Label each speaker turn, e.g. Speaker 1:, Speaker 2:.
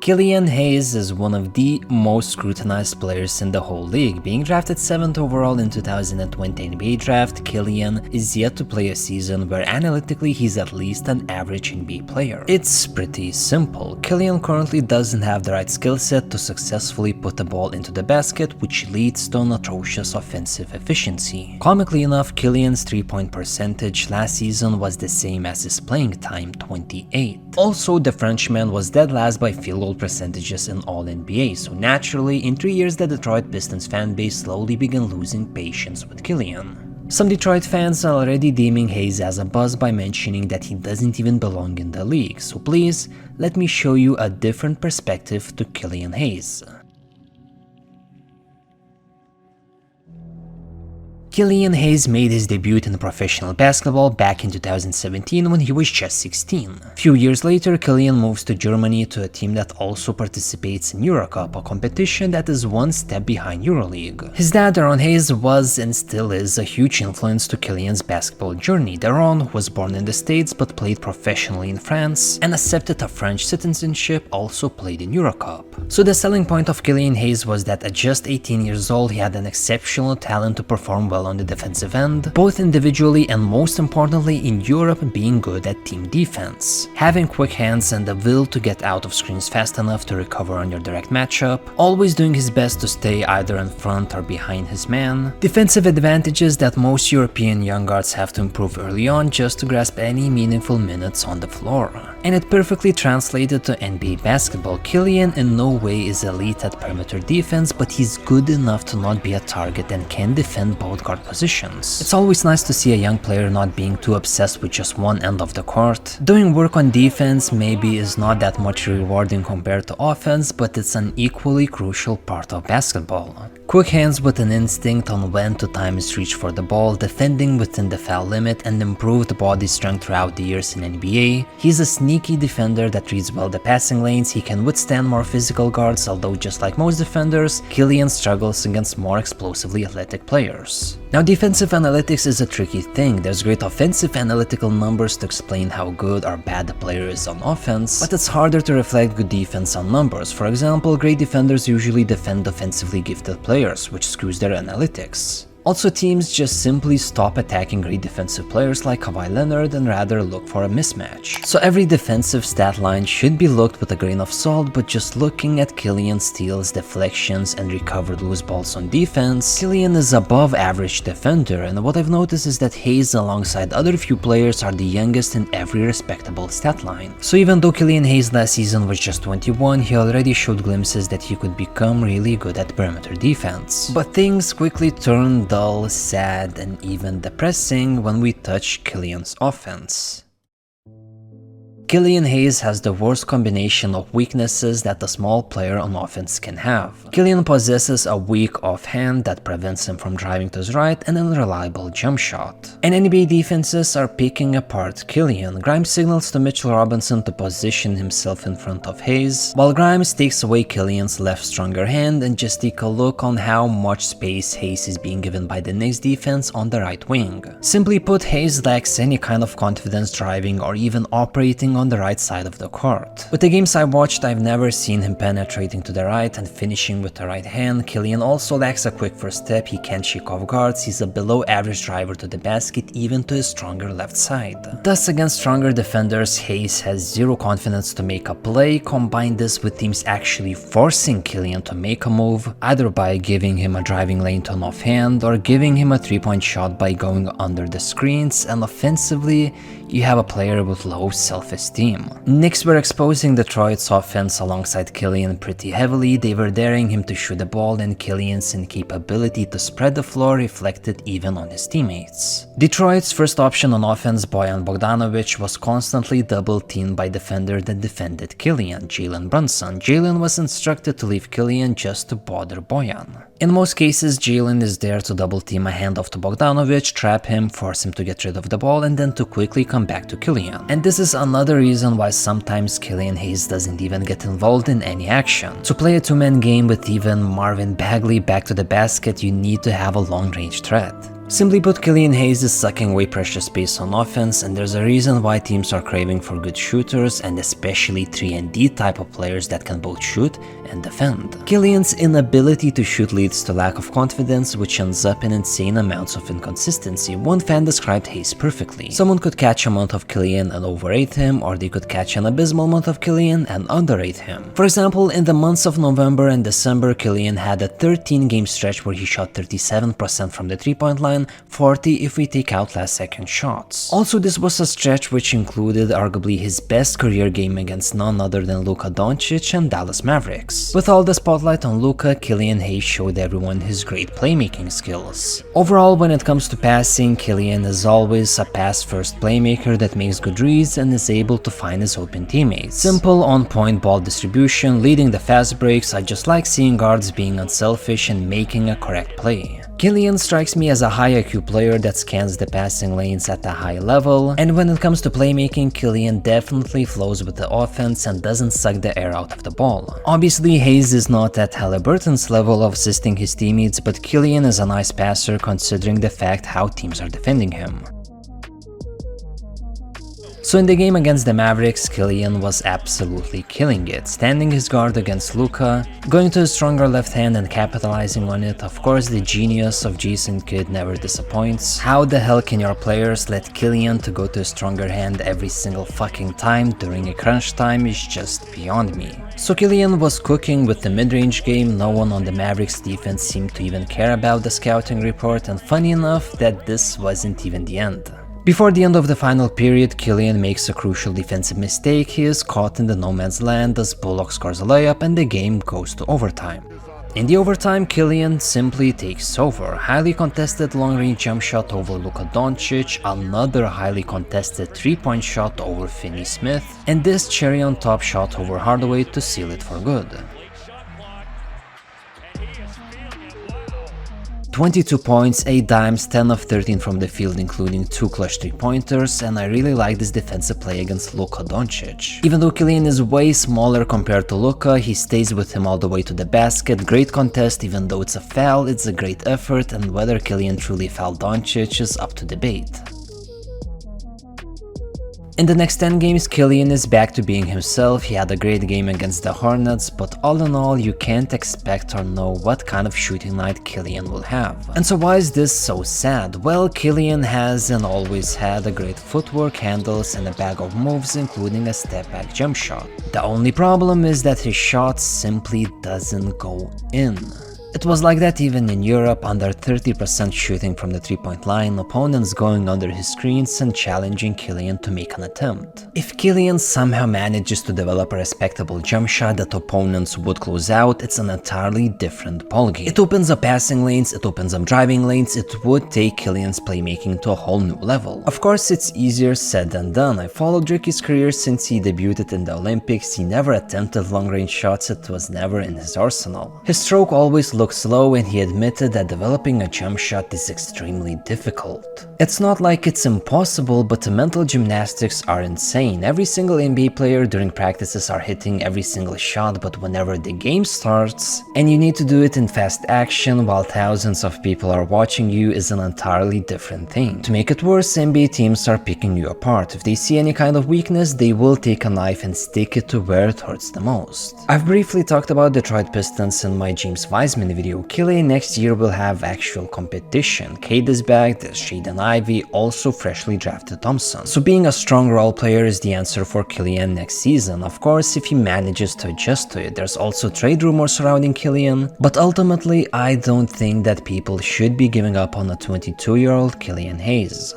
Speaker 1: Killian Hayes is one of the most scrutinized players in the whole league. Being drafted 7th overall in 2020 NBA draft, Killian is yet to play a season where analytically he's at least an average NBA player. It's pretty simple. Killian currently doesn't have the right skill set to successfully put the ball into the basket, which leads to an atrocious offensive efficiency. Comically enough, Killian's 3-point percentage last season was the same as his playing time, 28. Also, the Frenchman was dead last by field goal percentages in all NBA, so naturally, in 3 years the Detroit Pistons fanbase slowly began losing patience with Killian. Some Detroit fans are already deeming Hayes as a bust by mentioning that he doesn't even belong in the league, so please, let me show you a different perspective to Killian Hayes. Killian Hayes made his debut in professional basketball back in 2017 when he was just 16. A few years later, Killian moves to Germany to a team that also participates in Eurocup, a competition that is one step behind EuroLeague. His dad, Aaron Hayes, was and still is a huge influence to Killian's basketball journey. Aaron was born in the States but played professionally in France, and accepted a French citizenship, also played in Eurocup. So the selling point of Killian Hayes was that at just 18 years old he had an exceptional talent to perform well on the defensive end, both individually and most importantly in Europe, being good at team defense. Having quick hands and the will to get out of screens fast enough to recover on your direct matchup, always doing his best to stay either in front or behind his man. Defensive advantages that most European young guards have to improve early on just to grasp any meaningful minutes on the floor. And it perfectly translated to NBA basketball. Killian in no way is elite at perimeter defense, but he's good enough to not be a target and can defend both guard positions. It's always nice to see a young player not being too obsessed with just one end of the court. Doing work on defense maybe is not that much rewarding compared to offense, but it's an equally crucial part of basketball. Quick hands with an instinct on when to time his reach for the ball, defending within the foul limit, and improved body strength throughout the years in NBA. He's a sneaky defender that reads well the passing lanes. He can withstand more physical guards, although just like most defenders, Killian struggles against more explosively athletic players. Now, defensive analytics is a tricky thing. There's great offensive analytical numbers to explain how good or bad the player is on offense, but it's harder to reflect good defense on numbers. For example, great defenders usually defend offensively gifted players, which skews their analytics. Also, teams just simply stop attacking great defensive players like Kawhi Leonard and rather look for a mismatch. So every defensive stat line should be looked with a grain of salt, but just looking at Killian's steals, deflections, and recovered loose balls on defense, Killian is above average defender, and what I've noticed is that Hayes alongside other few players are the youngest in every respectable stat line. So even though Killian Hayes last season was just 21, he already showed glimpses that he could become really good at perimeter defense. But things quickly turned dull, sad, and even depressing when we touch Killian's offense. Killian Hayes has the worst combination of weaknesses that a small player on offense can have. Killian possesses a weak offhand that prevents him from driving to his right and an unreliable jump shot. And NBA defenses are picking apart Killian. Grimes signals to Mitchell Robinson to position himself in front of Hayes, while Grimes takes away Killian's left stronger hand, and just take a look on how much space Hayes is being given by the Knicks defense on the right wing. Simply put, Hayes lacks any kind of confidence driving or even operating on the right side of the court. With the games I watched, I've never seen him penetrating to the right and finishing with the right hand. Killian also lacks a quick first step, he can't shake off guards, he's a below average driver to the basket even to his stronger left side. Thus, against stronger defenders, Hayes has zero confidence to make a play. Combine this with teams actually forcing Killian to make a move, either by giving him a driving lane to an offhand or giving him a 3-point shot by going under the screens, and offensively, you have a player with low self-esteem. Knicks were exposing Detroit's offense alongside Killian pretty heavily. They were daring him to shoot the ball, and Killian's incapability to spread the floor reflected even on his teammates. Detroit's first option on offense, Bojan Bogdanovic, was constantly double-teamed by defender that defended Killian, Jalen Brunson. Jalen was instructed to leave Killian just to bother Bojan. In most cases, Jalen is there to double-team a handoff to Bogdanovic, trap him, force him to get rid of the ball, and then to quickly come back to Killian. And this is another reason why sometimes Killian Hayes doesn't even get involved in any action. To play a two-man game with even Marvin Bagley back to the basket, you need to have a long-range threat. Simply put, Killian Hayes is sucking away precious space on offense, and there's a reason why teams are craving for good shooters, and especially 3-and-D type of players that can both shoot and defend. Killian's inability to shoot leads to lack of confidence, which ends up in insane amounts of inconsistency. One fan described Hayes perfectly. Someone could catch a month of Killian and overrate him, or they could catch an abysmal month of Killian and underrate him. For example, in the months of November and December, Killian had a 13-game stretch where he shot 37% from the 3-point line, 40 if we take out last-second shots. Also, this was a stretch which included arguably his best career game against none other than Luka Doncic and Dallas Mavericks. With all the spotlight on Luka, Killian Hayes showed everyone his great playmaking skills. Overall, when it comes to passing, Killian is always a pass-first playmaker that makes good reads and is able to find his open teammates. Simple, on-point ball distribution, leading the fast breaks. I just like seeing guards being unselfish and making a correct play. Killian strikes me as a high IQ player that scans the passing lanes at a high level, and when it comes to playmaking, Killian definitely flows with the offense and doesn't suck the air out of the ball. Obviously, Hayes is not at Halliburton's level of assisting his teammates, but Killian is a nice passer considering the fact how teams are defending him. So in the game against the Mavericks, Killian was absolutely killing it, standing his guard against Luka, going to his stronger left hand and capitalizing on it. Of course, the genius of Jason Kidd never disappoints. How the hell can your players let Killian to go to a stronger hand every single fucking time during a crunch time is just beyond me. So Killian was cooking with the mid-range game. No one on the Mavericks defense seemed to even care about the scouting report, and funny enough that this wasn't even the end. Before the end of the final period, Killian makes a crucial defensive mistake. He is caught in the no man's land as Bullock scores a layup and the game goes to overtime. In the overtime, Killian simply takes over. Highly contested long-range jump shot over Luka Doncic, another highly contested 3-point shot over Finney Smith, and this cherry on top shot over Hardaway to seal it for good. 22 points, 8 dimes, 10 of 13 from the field including 2 clutch 3-pointers, and I really like this defensive play against Luka Doncic. Even though Killian is way smaller compared to Luka, he stays with him all the way to the basket. Great contest. Even though it's a foul, it's a great effort, and whether Killian truly fouled Doncic is up to debate. In the next 10 games, Killian is back to being himself. He had a great game against the Hornets, but all in all, you can't expect or know what kind of shooting night Killian will have. And so why is this so sad? Well, Killian has and always had a great footwork, handles, and a bag of moves, including a step-back jump shot. The only problem is that his shot simply doesn't go in. It was like that even in Europe, under 30% shooting from the 3-point line, opponents going under his screens and challenging Killian to make an attempt. If Killian somehow manages to develop a respectable jump shot that opponents would close out, it's an entirely different ballgame. It opens up passing lanes, it opens up driving lanes, it would take Killian's playmaking to a whole new level. Of course, it's easier said than done. I followed Ricky's career since he debuted in the Olympics. He never attempted long-range shots, it was never in his arsenal. His stroke always looked slow, and he admitted that developing a jump shot is extremely difficult. It's not like it's impossible, but the mental gymnastics are insane. Every single NBA player during practices are hitting every single shot, but whenever the game starts and you need to do it in fast action while thousands of people are watching you is an entirely different thing. To make it worse, NBA teams are picking you apart. If they see any kind of weakness, they will take a knife and stick it to where it hurts the most. I've briefly talked about Detroit Pistons in my James Wiseman video. Killian next year will have actual competition. Cade is back, there's Shaden Ivey, also freshly drafted Thompson. So being a strong role player is the answer for Killian next season. Of course, if he manages to adjust to it. There's also trade rumors surrounding Killian, but ultimately I don't think that people should be giving up on a 22-year-old Killian Hayes.